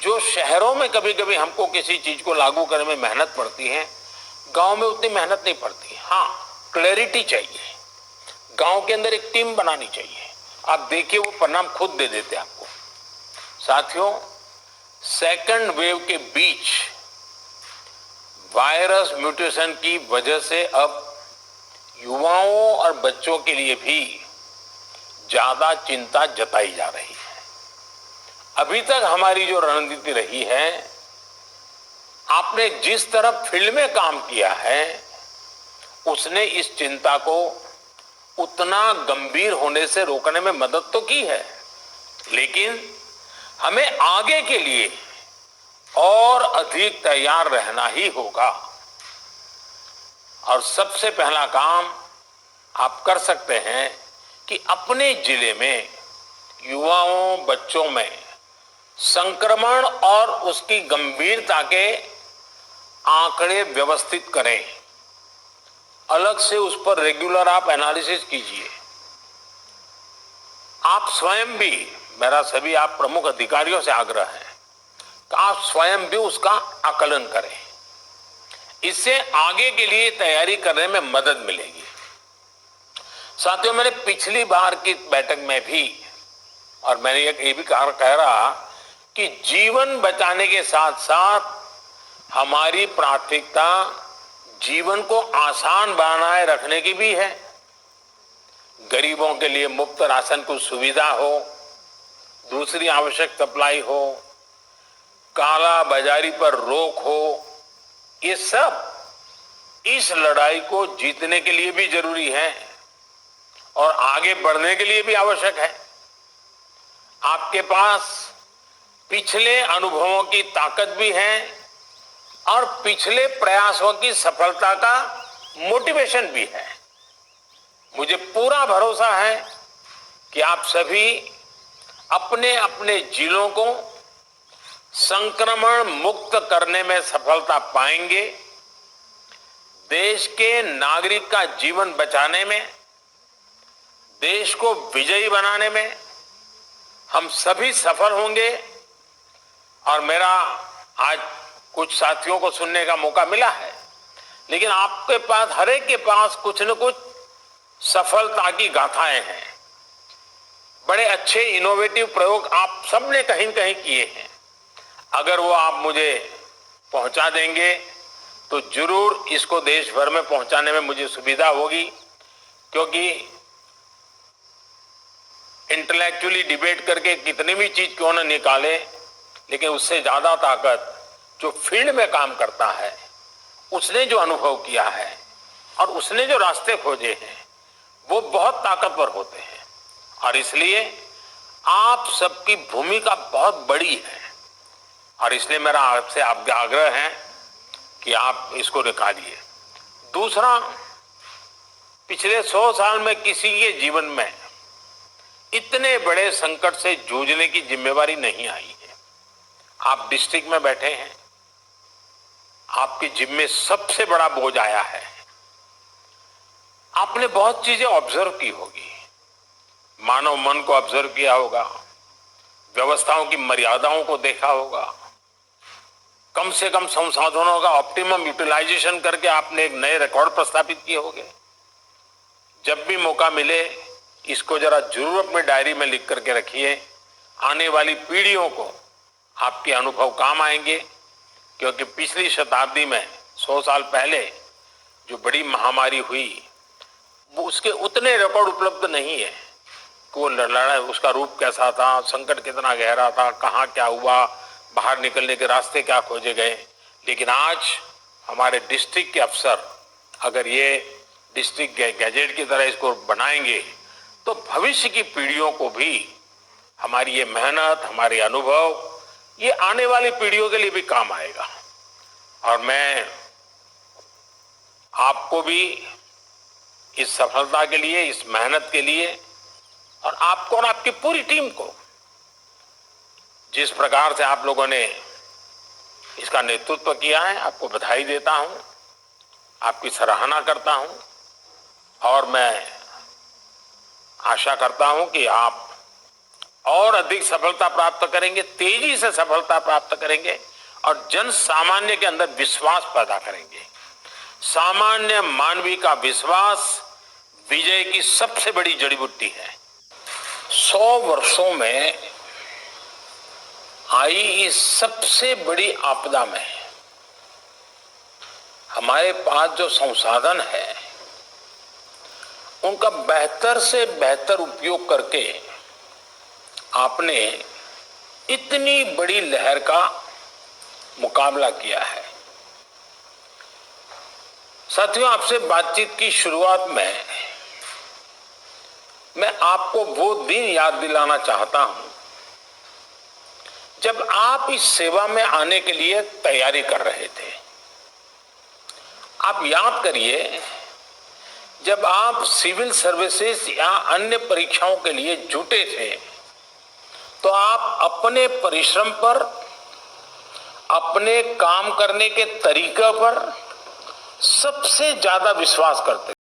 जो शहरों में कभी कभी हमको किसी चीज को लागू करने में मेहनत पड़ती है, गांव में उतनी मेहनत नहीं पड़ती। हाँ, क्लैरिटी चाहिए, गांव के अंदर एक टीम बनानी चाहिए। आप देखिए वो परिणाम खुद दे देते आपको। साथियों, सेकंड वेव के बीच वायरस म्यूटेशन की वजह से अब युवाओं और बच्चों के लिए भी ज्यादा चिंता जताई जा रही है। अभी तक हमारी जो रणनीति रही है, आपने जिस तरह फील्ड में काम किया है, उसने इस चिंता को उतना गंभीर होने से रोकने में मदद तो की है, लेकिन हमें आगे के लिए और अधिक तैयार रहना ही होगा। और सबसे पहला काम आप कर सकते हैं कि अपने जिले में युवाओं, बच्चों में संक्रमण और उसकी गंभीरता के आंकड़े व्यवस्थित करें। अलग से उस पर रेगुलर आप एनालिसिस कीजिए। आप स्वयं भी, मेरा सभी आप प्रमुख अधिकारियों से आग्रह है कि आप स्वयं भी उसका आकलन करें। इससे आगे के लिए तैयारी करने में मदद मिलेगी। साथियों, मैंने पिछली बार की बैठक में भी, और मैंने ये भी कह रहा कि जीवन बचाने के साथ साथ हमारी प्राथमिकता जीवन को आसान बनाए रखने की भी है। गरीबों के लिए मुफ्त राशन की सुविधा हो, दूसरी आवश्यक सप्लाई हो, काला बाजारी पर रोक हो, ये सब इस लड़ाई को जीतने के लिए भी जरूरी है और आगे बढ़ने के लिए भी आवश्यक है। आपके पास पिछले अनुभवों की ताकत भी है और पिछले प्रयासों की सफलता का मोटिवेशन भी है। मुझे पूरा भरोसा है कि आप सभी अपने अपने जिलों को संक्रमण मुक्त करने में सफलता पाएंगे। देश के नागरिक का जीवन बचाने में, देश को विजयी बनाने में हम सभी सफल होंगे। और मेरा आज कुछ साथियों को सुनने का मौका मिला है, लेकिन आपके पास, हर एक के पास कुछ न कुछ सफलता की गाथाएं हैं। बड़े अच्छे इनोवेटिव प्रयोग आप सबने कहीं न कहीं किए हैं। अगर वो आप मुझे पहुंचा देंगे तो जरूर इसको देश भर में पहुंचाने में मुझे सुविधा होगी, क्योंकि इंटेलेक्चुअली डिबेट करके कितनी भी चीज क्यों न निकाले, लेकिन उससे ज्यादा ताकत जो फील्ड में काम करता है, उसने जो अनुभव किया है और उसने जो रास्ते खोजे हैं, वो बहुत ताकतवर होते हैं। और इसलिए आप सबकी भूमिका बहुत बड़ी है और इसलिए मेरा आपसे आपका आग्रह है कि आप इसको निकालिए। दूसरा, पिछले 100 साल में किसी के जीवन में इतने बड़े संकट से जूझने की जिम्मेवारी नहीं आई है। आप डिस्ट्रिक्ट में बैठे हैं, आपके जिम्मे सबसे बड़ा बोझ आया है। आपने बहुत चीजें ऑब्जर्व की होगी, मानव मन को ऑब्जर्व किया होगा, व्यवस्थाओं की मर्यादाओं को देखा होगा, कम से कम संसाधनों का ऑप्टिमम यूटिलाइजेशन करके आपने एक नए रिकॉर्ड प्रस्थापित किए होंगे। जब भी मौका मिले इसको जरा जरूर अपनी डायरी में लिख करके रखिए। आने वाली पीढ़ियों को आपके अनुभव काम आएंगे, क्योंकि पिछली शताब्दी में 100 साल पहले जो बड़ी महामारी हुई, वो उसके उतने रिकॉर्ड उपलब्ध नहीं है कि वो लड़ाई, उसका रूप कैसा था, संकट कितना गहरा था, कहाँ क्या हुआ, बाहर निकलने के रास्ते क्या खोजे गए। लेकिन आज हमारे डिस्ट्रिक्ट के अफसर अगर ये डिस्ट्रिक्ट गैजेट की तरह इसको बनाएंगे तो भविष्य की पीढ़ियों को भी हमारी ये मेहनत, हमारे अनुभव, ये आने वाली पीढ़ियों के लिए भी काम आएगा। और मैं आपको भी इस सफलता के लिए, इस मेहनत के लिए, और आपको और आपकी पूरी टीम को, जिस प्रकार से आप लोगों ने इसका नेतृत्व किया है, आपको बधाई देता हूं, आपकी सराहना करता हूं। और मैं आशा करता हूं कि आप और अधिक सफलता प्राप्त करेंगे, तेजी से सफलता प्राप्त करेंगे और जन सामान्य के अंदर विश्वास पैदा करेंगे। सामान्य मानवीय का विश्वास विजय की सबसे बड़ी जड़ी बूटी है। 100 वर्षों में आई इस सबसे बड़ी आपदा में हमारे पास जो संसाधन है उनका बेहतर से बेहतर उपयोग करके आपने इतनी बड़ी लहर का मुकाबला किया है। साथियों, आपसे बातचीत की शुरुआत में मैं आपको वो दिन याद दिलाना चाहता हूं जब आप इस सेवा में आने के लिए तैयारी कर रहे थे। आप याद करिए, जब आप सिविल सर्विसेज या अन्य परीक्षाओं के लिए जुटे थे तो आप अपने परिश्रम पर, अपने काम करने के तरीके पर सबसे ज्यादा विश्वास करते थे।